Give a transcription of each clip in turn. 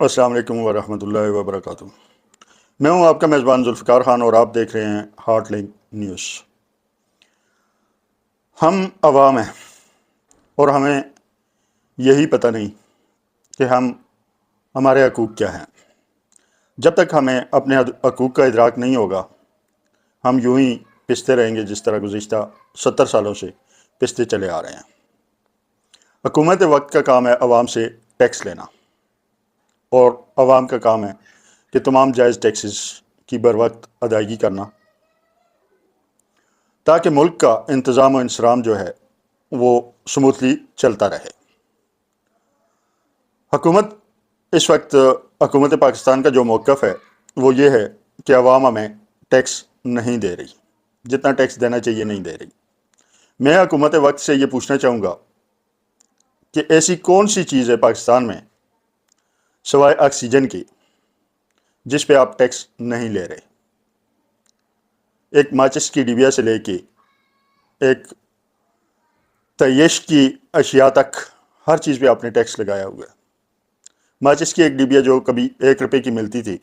السلام علیکم ورحمۃ اللہ وبرکاتہ۔ میں ہوں آپ کا میزبان ذوالفقار خان اور آپ دیکھ رہے ہیں ہارٹ لنک نیوز۔ ہم عوام ہیں اور ہمیں یہی پتہ نہیں کہ ہمارے حقوق کیا ہیں۔ جب تک ہمیں اپنے حقوق کا ادراک نہیں ہوگا ہم یوں ہی پستے رہیں گے جس طرح گزشتہ 70 سالوں سے پستے چلے آ رہے ہیں۔ حکومت وقت کا کام ہے عوام سے ٹیکس لینا، اور عوام کا کام ہے کہ تمام جائز ٹیکسز کی بر وقت ادائیگی کرنا، تاکہ ملک کا انتظام و انصرام جو ہے وہ سموتھلی چلتا رہے۔ اس وقت حکومت پاکستان کا جو موقف ہے وہ یہ ہے کہ عوام ہمیں ٹیکس نہیں دے رہی، جتنا ٹیکس دینا چاہیے نہیں دے رہی۔ میں حکومت وقت سے یہ پوچھنا چاہوں گا کہ ایسی کون سی چیز ہے پاکستان میں سوائے آکسیجن کی جس پہ آپ ٹیکس نہیں لے رہے؟ ایک ماچس کی ڈبیا سے لے کے ایک تعیش کی اشیاء تک ہر چیز پہ آپ نے ٹیکس لگایا ہوا ہے۔ ماچس کی ایک ڈبیا جو کبھی 1 روپے کی ملتی تھی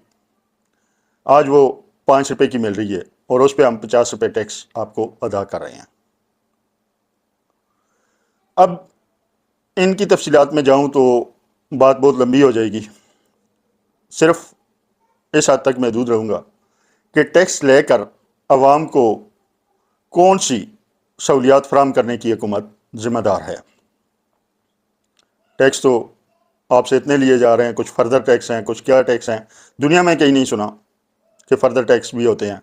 آج وہ 5 روپے کی مل رہی ہے، اور اس پہ ہم 50 روپے ٹیکس آپ کو ادا کر رہے ہیں۔ اب ان کی تفصیلات میں جاؤں تو بات بہت لمبی ہو جائے گی، صرف اس حد تک محدود رہوں گا کہ ٹیکس لے کر عوام کو کون سی سہولیات فراہم کرنے کی حکومت ذمہ دار ہے۔ ٹیکس تو آپ سے اتنے لیے جا رہے ہیں، کچھ فردر ٹیکس ہیں، کچھ کیا ٹیکس ہیں، دنیا میں کہیں نہیں سنا کہ فردر ٹیکس بھی ہوتے ہیں۔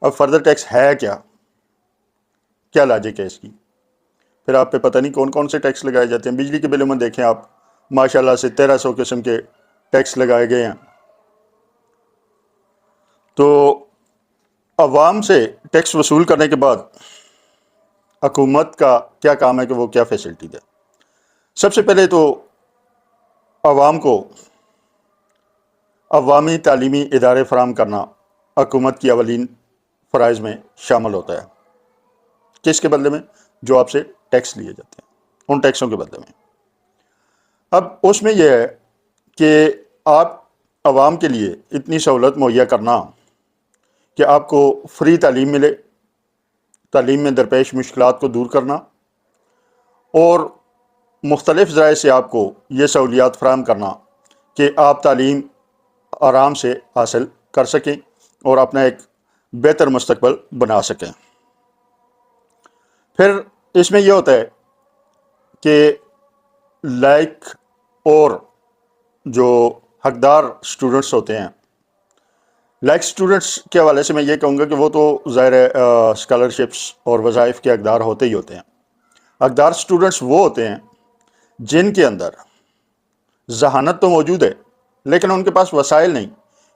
اب فردر ٹیکس ہے کیا لاجک ہے اس کی؟ پھر آپ پہ پتہ نہیں کون کون سے ٹیکس لگائے جاتے ہیں۔ بجلی کے بلوں میں دیکھیں آپ، ماشاءاللہ سے 1300 قسم کے ٹیکس لگائے گئے ہیں۔ تو عوام سے ٹیکس وصول کرنے کے بعد حکومت کا کیا کام ہے کہ وہ کیا فیسلٹی دے؟ سب سے پہلے تو عوام کو عوامی تعلیمی ادارے فراہم کرنا حکومت کی اولین فرائض میں شامل ہوتا ہے۔ کس کے بدلے میں؟ جو آپ سے ٹیکس لیے جاتے ہیں، ان ٹیکسوں کے بدلے میں۔ اب اس میں یہ ہے کہ آپ عوام کے لیے اتنی سہولت مہیا کرنا کہ آپ کو فری تعلیم ملے، تعلیم میں درپیش مشکلات کو دور کرنا، اور مختلف ذرائع سے آپ کو یہ سہولیات فراہم کرنا کہ آپ تعلیم آرام سے حاصل کر سکیں اور اپنا ایک بہتر مستقبل بنا سکیں۔ پھر اس میں یہ ہوتا ہے کہ لائق اور جو حقدار سٹوڈنٹس ہوتے ہیں، لائق سٹوڈنٹس کے حوالے سے میں یہ کہوں گا کہ وہ تو ظاہر اسکالرشپس اور وظائف کے حقدار ہوتے ہی ہوتے ہیں۔ حقدار سٹوڈنٹس وہ ہوتے ہیں جن کے اندر ذہانت تو موجود ہے لیکن ان کے پاس وسائل نہیں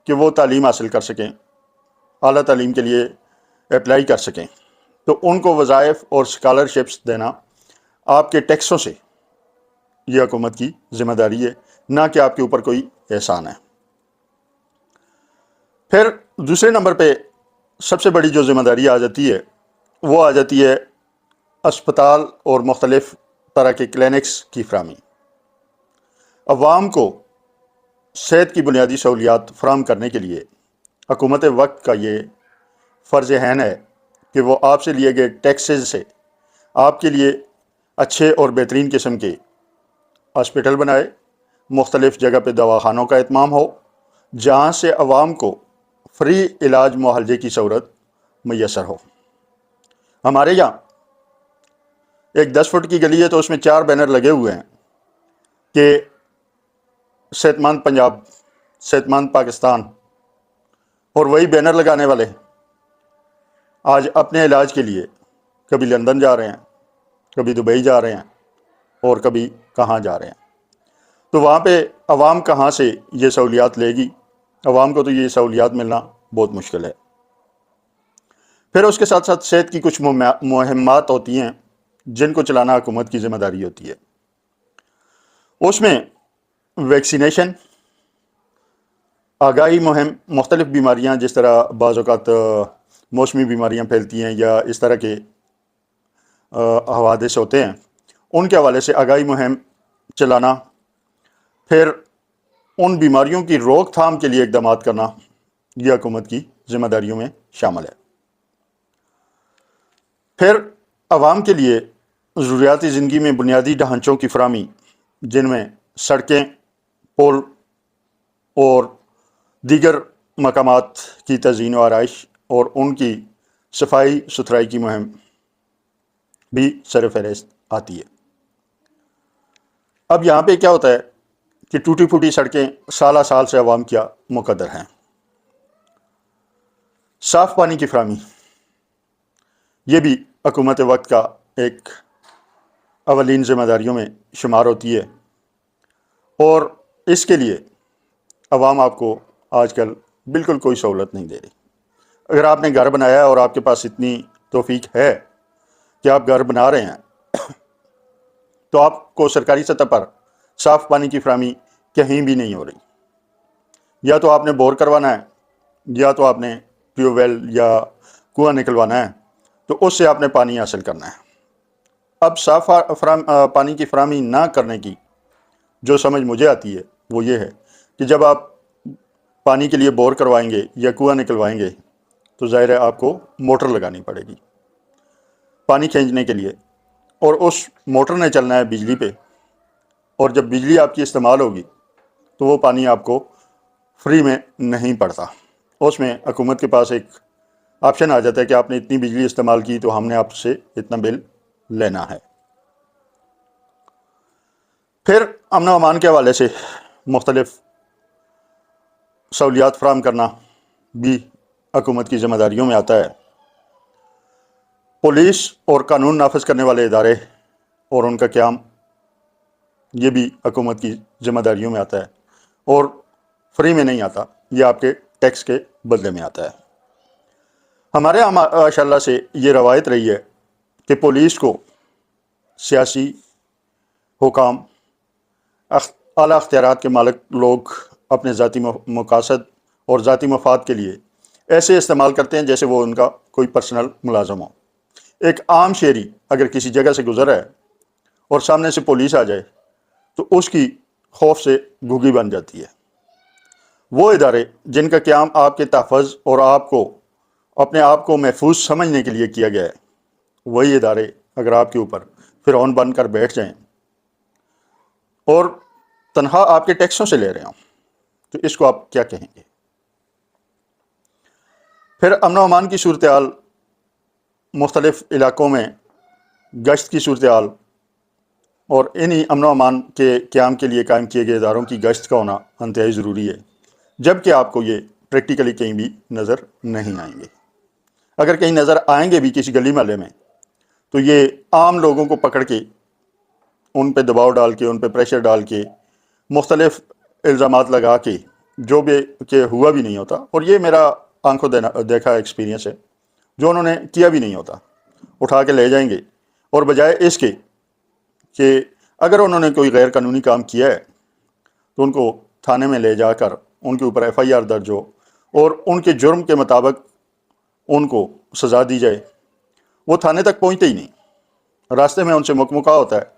کہ وہ تعلیم حاصل کر سکیں، اعلیٰ تعلیم کے لیے اپلائی کر سکیں۔ تو ان کو وظائف اور اسکالرشپس دینا آپ کے ٹیکسوں سے یہ حکومت کی ذمہ داری ہے، نہ کہ آپ کے اوپر کوئی احسان ہے۔ پھر دوسرے نمبر پہ سب سے بڑی جو ذمہ داری آ جاتی ہے وہ آ جاتی ہے اسپتال اور مختلف طرح کے کلینکس کی فراہمی۔ عوام کو صحت کی بنیادی سہولیات فراہم کرنے کے لیے حکومت وقت کا یہ فرض عین ہے کہ وہ آپ سے لیے گئے ٹیکسز سے آپ کے لیے اچھے اور بہترین قسم کے ہاسپٹل بنائے، مختلف جگہ پہ دواخانوں کا اہتمام ہو جہاں سے عوام کو فری علاج معالجے کی سہولت میسر ہو۔ ہمارے یہاں ایک 10 فٹ کی گلی ہے تو اس میں 4 بینر لگے ہوئے ہیں کہ صحت مند پنجاب، صحت مند پاکستان، اور وہی بینر لگانے والے آج اپنے علاج کے لیے کبھی لندن جا رہے ہیں، کبھی دبئی جا رہے ہیں، اور کبھی کہاں جا رہے ہیں۔ تو وہاں پہ عوام کہاں سے یہ سہولیات لے گی؟ عوام کو تو یہ سہولیات ملنا بہت مشکل ہے۔ پھر اس کے ساتھ ساتھ صحت کی کچھ مہمات ہوتی ہیں جن کو چلانا حکومت کی ذمہ داری ہوتی ہے۔ اس میں ویکسینیشن، آگاہی مہم، مختلف بیماریاں جس طرح بعض اوقات موسمی بیماریاں پھیلتی ہیں یا اس طرح کے حوادث ہوتے ہیں، ان کے حوالے سے آگاہی مہم چلانا۔ پھر ان بیماریوں کی روک تھام کے لیے اقدامات کرنا یہ حکومت کی ذمہ داریوں میں شامل ہے۔ پھر عوام کے لیے ضروریاتی زندگی میں بنیادی ڈھانچوں کی فراہمی، جن میں سڑکیں، پل اور دیگر مقامات کی تزئین و آرائش اور ان کی صفائی ستھرائی کی مہم بھی سر فہرست آتی ہے۔ اب یہاں پہ کیا ہوتا ہے کہ ٹوٹی پھوٹی سڑکیں سالہ سال سے عوام کیا مقدر ہیں۔ صاف پانی کی فراہمی یہ بھی حکومت وقت کا ایک اولین ذمہ داریوں میں شمار ہوتی ہے، اور اس کے لیے عوام آپ کو آج کل بالکل کوئی سہولت نہیں دے رہی۔ اگر آپ نے گھر بنایا ہے اور آپ کے پاس اتنی توفیق ہے کہ آپ گھر بنا رہے ہیں، تو آپ کو سرکاری سطح پر صاف پانی کی فراہمی کہیں بھی نہیں ہو رہی۔ یا تو آپ نے بور کروانا ہے، یا تو آپ نے ٹیوب ویل یا کنواں نکلوانا ہے، تو اس سے آپ نے پانی حاصل کرنا ہے۔ اب صاف پانی کی فراہمی نہ کرنے کی جو سمجھ مجھے آتی ہے وہ یہ ہے کہ جب آپ پانی کے لیے بور کروائیں گے یا کنواں نکلوائیں گے تو ظاہر ہے آپ کو موٹر لگانی پڑے گی پانی کھینچنے کے لیے، اور اس موٹر نے چلنا ہے بجلی پہ، اور جب بجلی آپ کی استعمال ہوگی تو وہ پانی آپ کو فری میں نہیں پڑتا۔ اس میں حکومت کے پاس ایک آپشن آ جاتا ہے کہ آپ نے اتنی بجلی استعمال کی تو ہم نے آپ سے اتنا بل لینا ہے۔ پھر امن و امان کے حوالے سے مختلف سہولیات فراہم کرنا بھی حکومت کی ذمہ داریوں میں آتا ہے۔ پولیس اور قانون نافذ کرنے والے ادارے اور ان کا قیام یہ بھی حکومت کی ذمہ داریوں میں آتا ہے، اور فری میں نہیں آتا، یہ آپ کے ٹیکس کے بدلے میں آتا ہے۔ ہمارے یہاں ماشاء اللہ سے یہ روایت رہی ہے کہ پولیس کو سیاسی حکام، اعلیٰ اختیارات کے مالک لوگ اپنے ذاتی مقاصد اور ذاتی مفاد کے لیے ایسے استعمال کرتے ہیں جیسے وہ ان کا کوئی پرسنل ملازم ہو۔ ایک عام شہری اگر کسی جگہ سے گزر رہا ہے اور سامنے سے پولیس آ جائے تو اس کی خوف سے گھگی بن جاتی ہے۔ وہ ادارے جن کا قیام آپ کے تحفظ اور اپنے آپ کو محفوظ سمجھنے کے لیے کیا گیا ہے، وہی ادارے اگر آپ کے اوپر فرعون بن کر بیٹھ جائیں اور تنہا آپ کے ٹیکسوں سے لے رہے ہوں تو اس کو آپ کیا کہیں گے؟ پھر امن و امان کی صورتحال، مختلف علاقوں میں گشت کی صورتحال، اور انہی امن و امان کے قیام کے لیے قائم کیے گئے اداروں کی گشت کا ہونا انتہائی ضروری ہے، جبکہ آپ کو یہ پریکٹیکلی کہیں بھی نظر نہیں آئیں گے۔ اگر کہیں نظر آئیں گے بھی کسی گلی محلے میں تو یہ عام لوگوں کو پکڑ کے ان پہ دباؤ ڈال کے، ان پہ پریشر ڈال کے، مختلف الزامات لگا کے، جو بھی کہ ہوا بھی نہیں ہوتا، اور یہ میرا آنکھوں دیکھا ایکسپیرینس ہے، جو انہوں نے کیا بھی نہیں ہوتا، اٹھا کے لے جائیں گے، اور بجائے اس کے کہ اگر انہوں نے کوئی غیر قانونی کام کیا ہے تو ان کو تھانے میں لے جا کر ان کے اوپر ایف آئی آر درج ہو اور ان کے جرم کے مطابق ان کو سزا دی جائے، وہ تھانے تک پہنچتے ہی نہیں، راستے میں ان سے مکمکا ہوتا ہے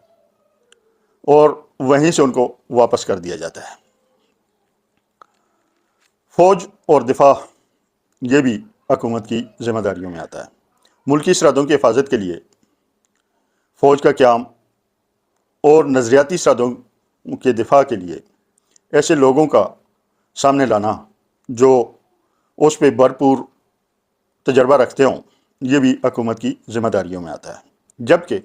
اور وہیں سے ان کو واپس کر دیا جاتا ہے۔ فوج اور دفاع یہ بھی حکومت کی ذمہ داریوں میں آتا ہے۔ ملکی سرحدوں کی حفاظت کے لیے فوج کا قیام اور نظریاتی سرحدوں کے دفاع کے لیے ایسے لوگوں کا سامنے لانا جو اس پہ بھرپور تجربہ رکھتے ہوں، یہ بھی حکومت کی ذمہ داریوں میں آتا ہے، جبکہ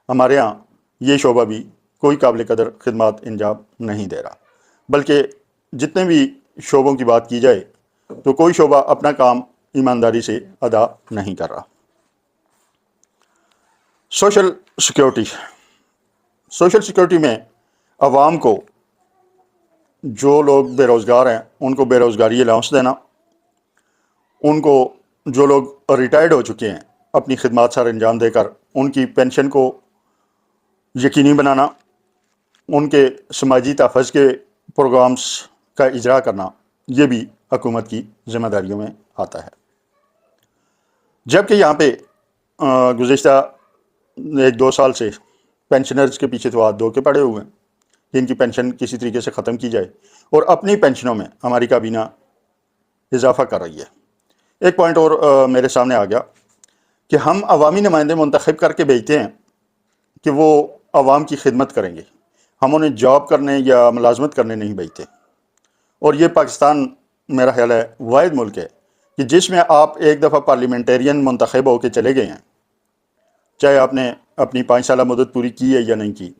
ہمارے ہاں یہ شعبہ بھی کوئی قابل قدر خدمات انجام نہیں دے رہا، بلکہ جتنے بھی شعبوں کی بات کی جائے تو کوئی شعبہ اپنا کام ایمانداری سے ادا نہیں کر رہا۔ سوشل سیکورٹی میں عوام کو، جو لوگ بے روزگار ہیں ان کو بے روزگاری الاؤنس دینا، ان کو جو لوگ ریٹائرڈ ہو چکے ہیں اپنی خدمات سر انجام دے کر ان کی پینشن کو یقینی بنانا، ان کے سماجی تحفظ کے پروگرامز کا اجرا کرنا، یہ بھی حکومت کی ذمہ داریوں میں آتا ہے۔ جبکہ یہاں پہ گزشتہ 1-2 سال سے پینشنرز کے پیچھے تو ہاتھ دھو کے پڑے ہوئے ہیں کہ ان کی پینشن کسی طریقے سے ختم کی جائے، اور اپنی پینشنوں میں ہماری کابینہ اضافہ کر رہی ہے۔ ایک پوائنٹ اور میرے سامنے آ گیا کہ ہم عوامی نمائندے منتخب کر کے بھیجتے ہیں کہ وہ عوام کی خدمت کریں گے، ہم انہیں جاب کرنے یا ملازمت کرنے نہیں بھیجتے۔ اور یہ پاکستان میرا خیال ہے واحد ملک ہے کہ جس میں آپ ایک دفعہ پارلیمنٹرین منتخب ہو کے چلے گئے ہیں، چاہے آپ نے اپنی 5 سالہ مدت پوری کی ہے یا نہیں کی،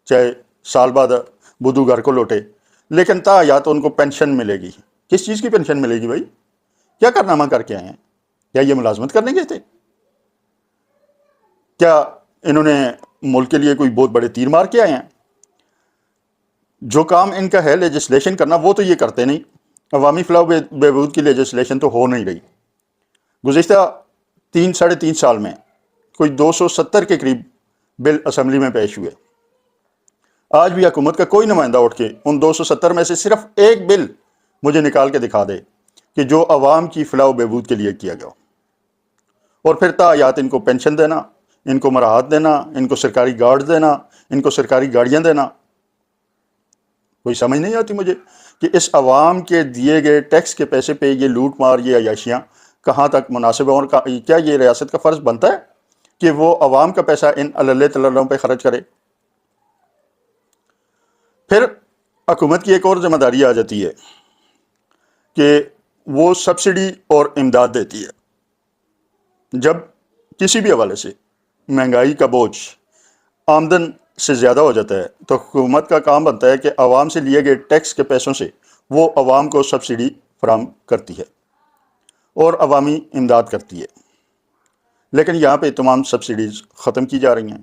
چاہے سال بعد بدو گھر کو لوٹے، لیکن تا حیات ان کو پینشن ملے گی۔ کس چیز کی پینشن ملے گی بھائی؟ کیا کارنامہ کر کے آئے ہیں؟ کیا یہ ملازمت کرنے گئے تھے؟ کیا انہوں نے ملک کے لیے کوئی بہت بڑے تیر مار کے آئے ہیں؟ جو کام ان کا ہے لیجسلیشن کرنا، وہ تو یہ کرتے نہیں۔ عوامی فلاح و بہبود کی لیجسلیشن تو ہو نہیں رہی۔ گزشتہ 3 ساڑھے 3 سال میں کوئی 270 کے قریب بل اسمبلی میں پیش ہوئے۔ آج بھی حکومت کا کوئی نمائندہ اٹھ کے ان 270 میں سے صرف ایک بل مجھے نکال کے دکھا دے کہ جو عوام کی فلاح و بہبود کے لیے کیا گیا، اور پھر تا حیات ان کو پینشن دینا، ان کو مراحت دینا، ان کو سرکاری گارڈ دینا، ان کو سرکاری گاڑیاں دینا۔ کوئی سمجھ نہیں آتی مجھے کہ اس عوام کے دیے گئے ٹیکس کے پیسے پہ یہ لوٹ مار، یہ عیاشیاں کہاں تک مناسب ہیں، اور کیا یہ ریاست کا فرض بنتا ہے کہ وہ عوام کا پیسہ ان اللہ تلوں پہ خرچ کرے؟ پھر حکومت کی ایک اور ذمہ داری آ جاتی ہے کہ وہ سبسڈی اور امداد دیتی ہے۔ جب کسی بھی حوالے سے مہنگائی کا بوجھ آمدن سے زیادہ ہو جاتا ہے تو حکومت کا کام بنتا ہے کہ عوام سے لیے گئے ٹیکس کے پیسوں سے وہ عوام کو سبسڈی فراہم کرتی ہے اور عوامی امداد کرتی ہے۔ لیکن یہاں پہ تمام سبسڈیز ختم کی جا رہی ہیں۔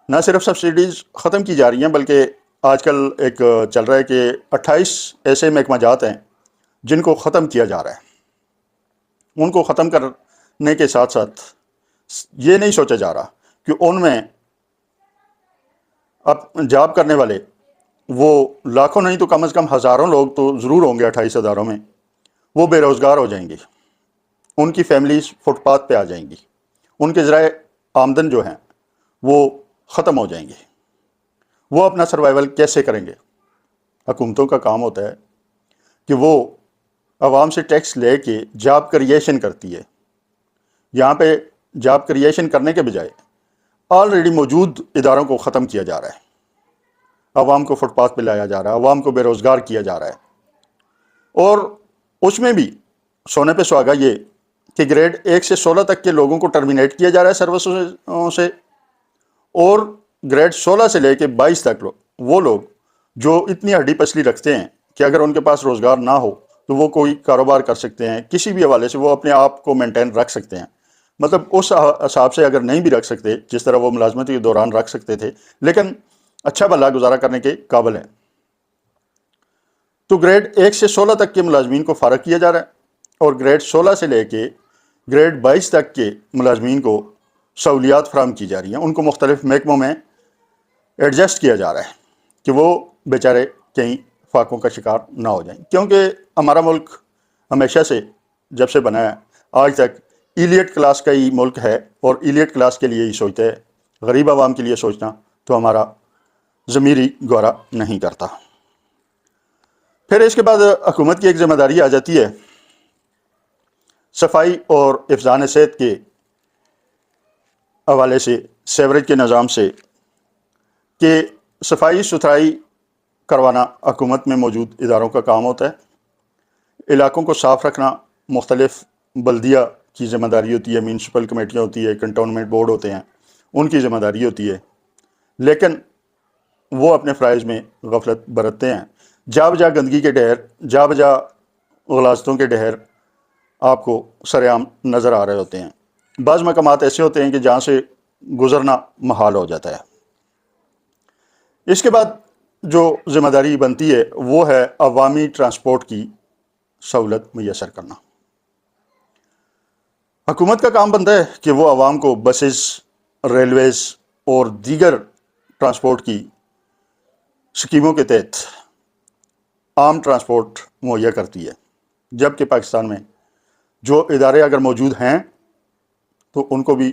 نہ صرف سبسڈیز ختم کی جا رہی ہیں بلکہ آج کل ایک چل رہا ہے کہ 28 ایسے محکمہ جات ہیں جن کو ختم کیا جا رہا ہے۔ ان کو ختم کرنے کے ساتھ ساتھ یہ نہیں سوچا جا رہا کہ ان میں اب جاب کرنے والے وہ لاکھوں نہیں تو کم از کم ہزاروں لوگ تو ضرور ہوں گے، 28 ہزاروں میں وہ بے روزگار ہو جائیں گے، ان کی فیملیز فٹ پاتھ پہ آ جائیں گی، ان کے ذرائع آمدن جو ہیں وہ ختم ہو جائیں گے۔ وہ اپنا سروائیول کیسے کریں گے؟ حکومتوں کا کام ہوتا ہے کہ وہ عوام سے ٹیکس لے کے جاب کریشن کرتی ہے۔ یہاں پہ جاب کریشن کرنے کے بجائے آلریڈی موجود اداروں کو ختم کیا جا رہا ہے، عوام کو فٹ پاتھ پہ لایا جا رہا ہے، عوام کو بے روزگار کیا جا رہا ہے۔ اور اس میں بھی سونے پہ سہاگا یہ کہ گریڈ 1 سے 16 تک کے لوگوں کو ٹرمینیٹ کیا جا رہا ہے سروسوں سے، اور گریڈ 16 سے لے کے 22 تک وہ لوگ جو اتنی ہڈی پسلی رکھتے ہیں کہ اگر ان کے پاس روزگار نہ ہو تو وہ کوئی کاروبار کر سکتے ہیں، کسی بھی حوالے سے وہ اپنے آپ کو مینٹین رکھ سکتے ہیں۔ مطلب اس حساب سے اگر نہیں بھی رکھ سکتے جس طرح وہ ملازمت کے دوران رکھ سکتے تھے، لیکن اچھا بھلا گزارا کرنے کے قابل ہیں۔ تو گریڈ 1 سے 16 تک کے ملازمین کو فارغ کیا جا رہا ہے، اور گریڈ 16 سے لے کے گریڈ 22 تک کے ملازمین کو سہولیات فراہم کی جا رہی ہیں، ان کو مختلف محکموں میں ایڈجسٹ کیا جا رہا ہے کہ وہ بیچارے کہیں فاقوں کا شکار نہ ہو جائیں، کیونکہ ہمارا ملک ہمیشہ سے جب سے بنا ہے آج تک ایلیٹ کلاس کا ہی ملک ہے، اور ایلیٹ کلاس کے لیے ہی سوچتا ہے۔ غریب عوام کے لیے سوچنا تو ہمارا ضمیری گوارا نہیں کرتا۔ پھر اس کے بعد حکومت کی ایک ذمہ داری آ جاتی ہے صفائی اور حفظان صحت کے حوالے سے، سیوریج کے نظام سے، کہ صفائی ستھرائی کروانا حکومت میں موجود اداروں کا کام ہوتا ہے۔ علاقوں کو صاف رکھنا مختلف بلدیہ کی ذمہ داری ہوتی ہے، میونسپل کمیٹیاں ہوتی ہے، کنٹونمنٹ بورڈ ہوتے ہیں، ان کی ذمہ داری ہوتی ہے، لیکن وہ اپنے فرائض میں غفلت برتتے ہیں۔ جا بجا گندگی کے ڈھیر، جا بجا غلاظتوں کے ڈھیر آپ کو سر عام نظر آ رہے ہوتے ہیں۔ بعض مقامات ایسے ہوتے ہیں کہ جہاں سے گزرنا محال ہو جاتا ہے۔ اس کے بعد جو ذمہ داری بنتی ہے وہ ہے عوامی ٹرانسپورٹ کی سہولت میسر کرنا۔ حکومت کا کام بنتا ہے کہ وہ عوام کو بسز، ریلویز اور دیگر ٹرانسپورٹ کی سکیموں کے تحت عام ٹرانسپورٹ مہیا کرتی ہے، جبکہ پاکستان میں جو ادارے اگر موجود ہیں تو ان کو بھی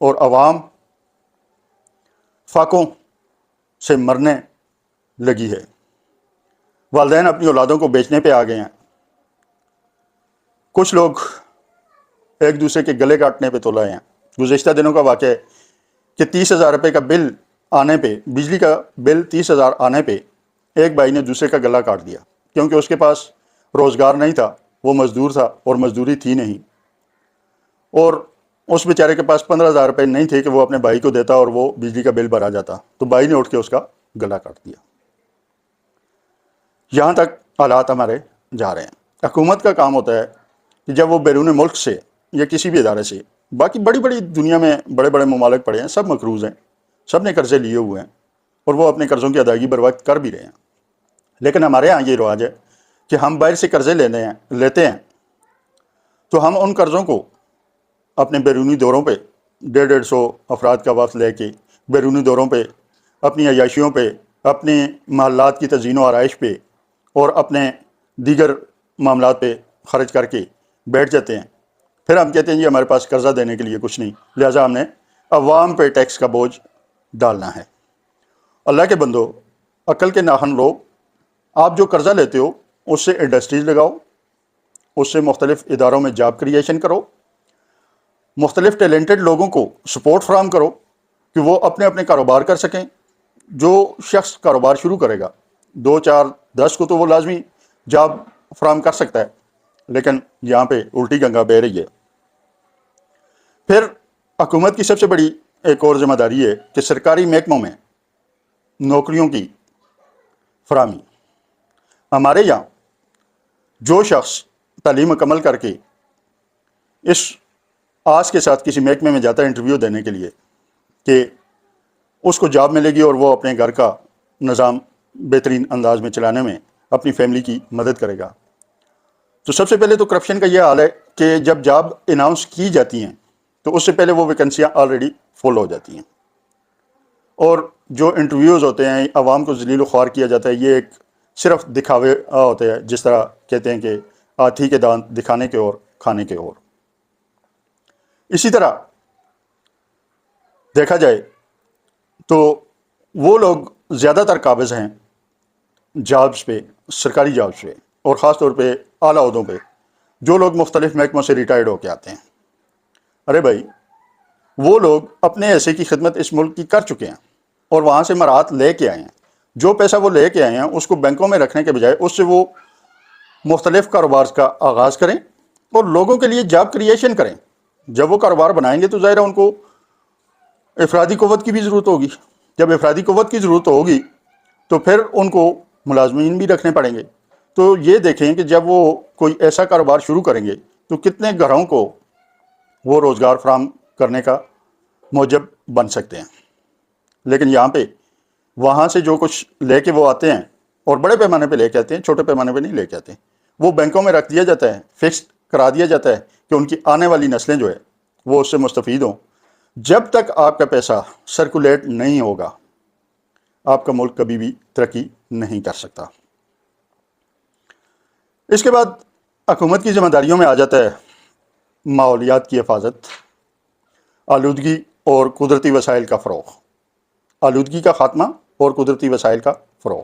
اور عوام فاقوں سے مرنے لگی ہے۔ والدین اپنی اولادوں کو بیچنے پہ آ گئے ہیں۔ کچھ لوگ ایک دوسرے کے گلے کاٹنے پہ تلے ہیں۔ گزشتہ دنوں کا واقعہ ہے کہ 30,000 روپے کا بل آنے پہ، بجلی کا بل 30,000 آنے پہ ایک بھائی نے دوسرے کا گلا کاٹ دیا، کیونکہ اس کے پاس روزگار نہیں تھا، وہ مزدور تھا اور مزدوری تھی نہیں، اور اس بیچارے کے پاس 15,000 روپے نہیں تھے کہ وہ اپنے بھائی کو دیتا اور وہ بجلی کا بل بھرا جاتا، تو بھائی نے اٹھ کے اس کا گلا کاٹ دیا۔ یہاں تک حالات ہمارے جا رہے ہیں۔ حکومت کا کام ہوتا ہے کہ جب وہ بیرون ملک سے یا کسی بھی ادارے سے، باقی بڑی بڑی دنیا میں بڑے بڑے ممالک پڑے ہیں، سب مقروض ہیں، سب نے قرضے لیے ہوئے ہیں اور وہ اپنے قرضوں کی ادائیگی بر وقت کر بھی رہے ہیں، لیکن ہمارے ہاں یہ رواج ہے کہ ہم باہر سے قرضے لیتے ہیں تو ہم ان قرضوں کو اپنے بیرونی دوروں پہ 150 افراد کا وفد لے کے بیرونی دوروں پہ، اپنی عیاشیوں پہ، اپنے محلات کی تزئین و آرائش پہ اور اپنے دیگر معاملات پہ خرچ کر کے بیٹھ جاتے ہیں۔ پھر ہم کہتے ہیں جی ہمارے پاس قرضہ دینے کے لیے کچھ نہیں، لہٰذا ہم نے عوام پہ ٹیکس کا بوجھ ڈالنا ہے۔ اللہ کے بندو، عقل کے ناخن لوگ، آپ جو قرضہ لیتے ہو اس سے انڈسٹریز لگاؤ، اس سے مختلف اداروں میں جاب کریشن کرو، مختلف ٹیلنٹڈ لوگوں کو سپورٹ فراہم کرو کہ وہ اپنے اپنے کاروبار کر سکیں۔ جو شخص کاروبار شروع کرے گا 2 4 10 کو تو وہ لازمی جاب فراہم کر سکتا ہے، لیکن یہاں پہ الٹی گنگا بہہ رہی ہے۔ پھر حکومت کی سب سے بڑی ایک اور ذمہ داری ہے کہ سرکاری محکموں میں نوکریوں کی فراہمی۔ ہمارے یہاں جو شخص تعلیم مکمل کر کے اس آس کے ساتھ کسی محکمے میں جاتا ہے انٹرویو دینے کے لیے کہ اس کو جاب ملے گی اور وہ اپنے گھر کا نظام بہترین انداز میں چلانے میں اپنی فیملی کی مدد کرے گا، تو سب سے پہلے تو کرپشن کا یہ حال ہے کہ جب جاب اناؤنس کی جاتی ہیں تو اس سے پہلے وہ ویکنسیاں آلریڈی فل ہو جاتی ہیں، اور جو انٹرویوز ہوتے ہیں عوام کو ذلیل و خوار کیا جاتا ہے، یہ ایک صرف دکھاوے ہوتے ہیں، جس طرح کہتے ہیں کہ ہاتھی کے دانت دکھانے کے اور کھانے کے اور۔ اسی طرح دیکھا جائے تو وہ لوگ زیادہ تر قابض ہیں جابز پہ، سرکاری جابز پہ، اور خاص طور پہ اعلیٰ عہدوں پہ، جو لوگ مختلف محکموں سے ریٹائرڈ ہو کے آتے ہیں۔ ارے بھائی، وہ لوگ اپنے حصے کی خدمت اس ملک کی کر چکے ہیں اور وہاں سے مراعات لے کے آئے ہیں۔ جو پیسہ وہ لے کے آئے ہیں اس کو بینکوں میں رکھنے کے بجائے اس سے وہ مختلف کاروبار کا آغاز کریں اور لوگوں کے لیے جاب کریشن کریں۔ جب وہ کاروبار بنائیں گے تو ظاہر ہے ان کو افرادی قوت کی بھی ضرورت ہوگی۔ جب افرادی قوت کی ضرورت ہوگی تو پھر ان کو ملازمین بھی رکھنے پڑیں گے۔ تو یہ دیکھیں کہ جب وہ کوئی ایسا کاروبار شروع کریں گے تو کتنے گھروں کو وہ روزگار فراہم کرنے کا موجب بن سکتے ہیں۔ لیکن یہاں پہ وہاں سے جو کچھ لے کے وہ آتے ہیں، اور بڑے پیمانے پہ لے کے آتے ہیں، چھوٹے پیمانے پہ نہیں لے کے آتے، وہ بینکوں میں رکھ دیا جاتا ہے، فکس کرا دیا جاتا ہے کہ ان کی آنے والی نسلیں جو ہے وہ اس سے مستفید ہوں۔ جب تک آپ کا پیسہ سرکولیٹ نہیں ہوگا آپ کا ملک کبھی بھی ترقی نہیں کر سکتا۔ اس کے بعد حکومت کی ذمہ داریوں میں آ جاتا ہے ماحولیات کی حفاظت، آلودگی اور قدرتی وسائل کا فروغ، آلودگی کا خاتمہ اور قدرتی وسائل کا فروغ،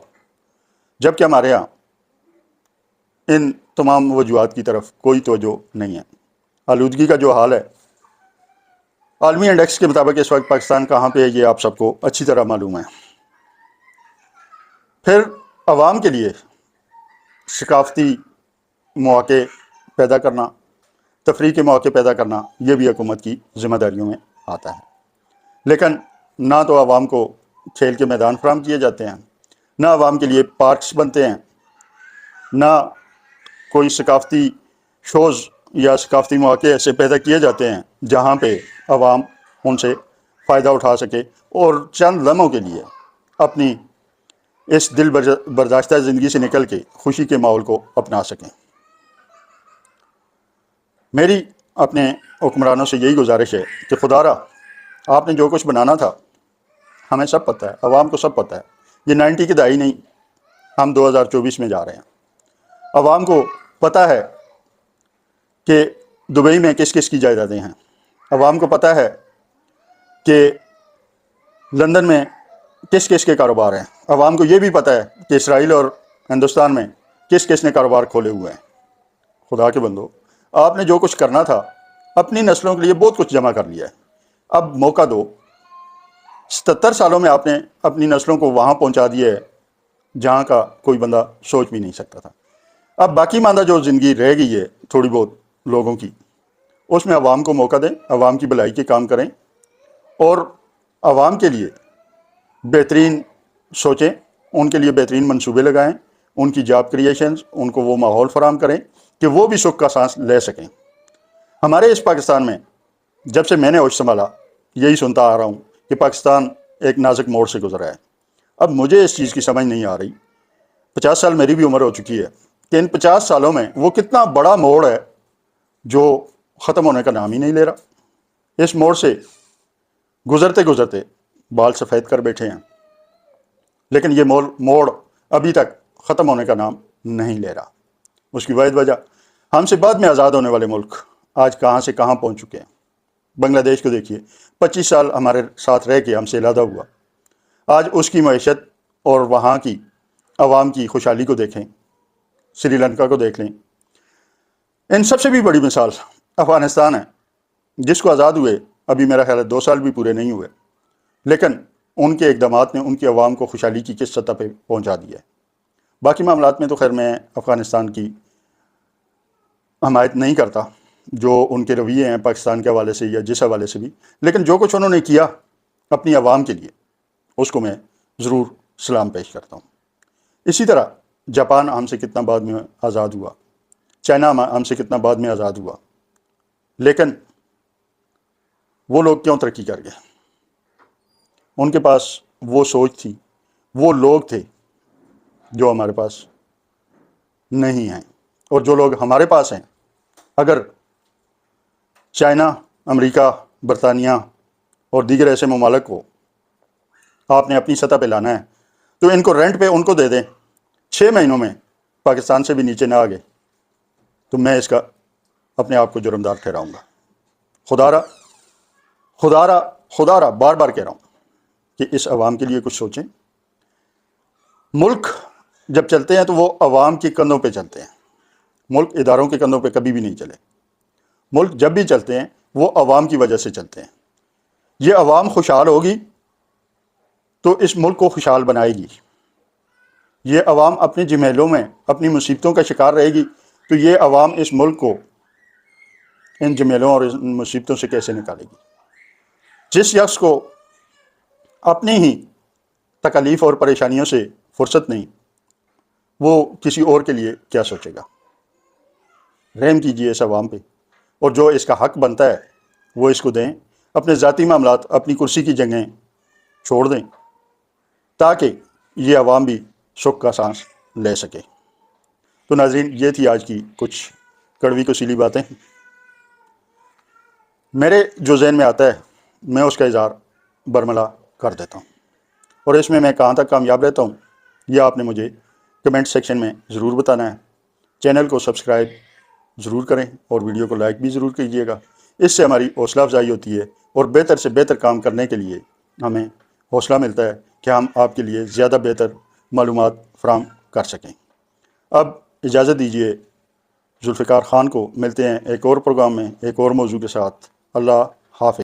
جبکہ ہمارے ہاں ان تمام وجوہات کی طرف کوئی توجہ نہیں ہے۔ آلودگی کا جو حال ہے، عالمی انڈیکس کے مطابق اس وقت پاکستان کہاں پہ ہے یہ آپ سب کو اچھی طرح معلوم ہے۔ پھر عوام کے لیے ثقافتی مواقع پیدا کرنا، تفریح کے مواقع پیدا کرنا، یہ بھی حکومت کی ذمہ داریوں میں آتا ہے، لیکن نہ تو عوام کو کھیل کے میدان فراہم کیے جاتے ہیں، نہ عوام کے لیے پارکس بنتے ہیں، نہ کوئی ثقافتی شوز یا ثقافتی مواقع ایسے پیدا کیے جاتے ہیں جہاں پہ عوام ان سے فائدہ اٹھا سکے اور چند لمحوں کے لیے اپنی اس دل برداشتہ زندگی سے نکل کے خوشی کے ماحول کو اپنا سکیں۔ میری اپنے حکمرانوں سے یہی گزارش ہے کہ خدا را آپ نے جو کچھ بنانا تھا ہمیں سب پتہ ہے، عوام کو سب پتہ ہے، یہ 90 کی دہائی نہیں، ہم 2024 میں جا رہے ہیں۔ عوام کو پتہ ہے کہ دبئی میں کس کس کی جائیدادیں ہیں، عوام کو پتہ ہے کہ لندن میں کس کس کے کاروبار ہیں، عوام کو یہ بھی پتہ ہے کہ اسرائیل اور ہندوستان میں کس کس نے کاروبار کھولے ہوئے ہیں۔ خدا کے بندو، آپ نے جو کچھ کرنا تھا اپنی نسلوں کے لیے بہت کچھ جمع کر لیا ہے، اب موقع دو۔ 77 سالوں میں آپ نے اپنی نسلوں کو وہاں پہنچا دیا ہے جہاں کا کوئی بندہ سوچ بھی نہیں سکتا تھا۔ اب باقی ماندہ جو زندگی رہ گئی ہے تھوڑی بہت لوگوں کی، اس میں عوام کو موقع دیں، عوام کی بھلائی کے کام کریں اور عوام کے لیے بہترین سوچیں، ان کے لیے بہترین منصوبے لگائیں، ان کی جاب کریشنز، ان کو وہ ماحول فراہم کریں کہ وہ بھی سکھ کا سانس لے سکیں۔ ہمارے اس پاکستان میں جب سے میں نے ہوش سنبھالا یہی سنتا آ رہا ہوں کہ پاکستان ایک نازک موڑ سے گزرا ہے۔ اب مجھے اس چیز کی سمجھ نہیں آ رہی، 50 سال میری بھی عمر ہو چکی ہے، کہ ان 50 سالوں میں وہ کتنا بڑا موڑ ہے جو ختم ہونے کا نام ہی نہیں لے رہا۔ اس موڑ سے گزرتے گزرتے بال سفید کر بیٹھے ہیں، لیکن یہ موڑ ابھی تک ختم ہونے کا نام نہیں لے رہا۔ اس کی واحد وجہ ہم سے بعد میں آزاد ہونے والے ملک آج کہاں سے کہاں پہنچ چکے ہیں۔ بنگلہ دیش کو دیکھیے، 25 سال ہمارے ساتھ رہ کے ہم سے علیحدہ ہوا، آج اس کی معیشت اور وہاں کی عوام کی خوشحالی کو دیکھیں، سری لنکا کو دیکھ لیں۔ ان سب سے بھی بڑی مثال افغانستان ہے، جس کو آزاد ہوئے ابھی میرا خیال ہے 2 سال بھی پورے نہیں ہوئے، لیکن ان کے اقدامات نے ان کی عوام کو خوشحالی کی کس سطح پہ پہنچا دیا ہے۔ باقی معاملات میں تو خیر میں افغانستان کی حمایت نہیں کرتا، جو ان کے رویے ہیں پاکستان کے حوالے سے یا جس حوالے سے بھی، لیکن جو کچھ انہوں نے کیا اپنی عوام کے لیے اس کو میں ضرور سلام پیش کرتا ہوں۔ اسی طرح جاپان ہم سے کتنا بعد میں آزاد ہوا، چائنا ہم سے کتنا بعد میں آزاد ہوا، لیکن وہ لوگ کیوں ترقی کر گئے؟ ان کے پاس وہ سوچ تھی، وہ لوگ تھے جو ہمارے پاس نہیں ہیں، اور جو لوگ ہمارے پاس ہیں اگر چائنا، امریکہ، برطانیہ اور دیگر ایسے ممالک کو آپ نے اپنی سطح پہ لانا ہے تو ان کو رینٹ پہ ان کو دے دیں، 6 مہینوں میں پاکستان سے بھی نیچے نہ آگے، تو میں اس کا اپنے آپ کو جرمدار ٹھہراؤں گا۔ خدا را بار بار کہہ رہا ہوں کہ اس عوام کے لیے کچھ سوچیں۔ ملک جب چلتے ہیں تو وہ عوام کے کندھوں پہ چلتے ہیں، ملک اداروں کے کندھوں پہ کبھی بھی نہیں چلے۔ ملک جب بھی چلتے ہیں وہ عوام کی وجہ سے چلتے ہیں۔ یہ عوام خوشحال ہوگی تو اس ملک کو خوشحال بنائے گی۔ یہ عوام اپنے جھمیلوں میں اپنی مصیبتوں کا شکار رہے گی تو یہ عوام اس ملک کو ان جھمیلوں اور ان مصیبتوں سے کیسے نکالے گی؟ جس شخص کو اپنی ہی تکالیف اور پریشانیوں سے فرصت نہیں، وہ کسی اور کے لیے کیا سوچے گا؟ رحم کیجیے اس عوام پہ، اور جو اس کا حق بنتا ہے وہ اس کو دیں۔ اپنے ذاتی معاملات، اپنی کرسی کی جنگیں چھوڑ دیں تاکہ یہ عوام بھی سکھ کا سانس لے سکے۔ تو ناظرین، یہ تھی آج کی کچھ کڑوی کسیلی باتیں، میرے جو ذہن میں آتا ہے میں اس کا اظہار برملا کر دیتا ہوں، اور اس میں کہاں تک کامیاب رہتا ہوں یہ آپ نے مجھے کمنٹ سیکشن میں ضرور بتانا ہے۔ چینل کو سبسکرائب ضرور کریں اور ویڈیو کو لائک بھی ضرور کیجیے گا، اس سے ہماری حوصلہ افزائی ہوتی ہے اور بہتر سے بہتر کام کرنے کے لیے ہمیں حوصلہ ملتا ہے کہ ہم آپ کے لیے زیادہ بہتر معلومات فراہم کر سکیں۔ اب اجازت دیجیے، ذوالفقار خان کو ملتے ہیں ایک اور پروگرام میں ایک اور موضوع کے ساتھ۔ اللہ حافظ۔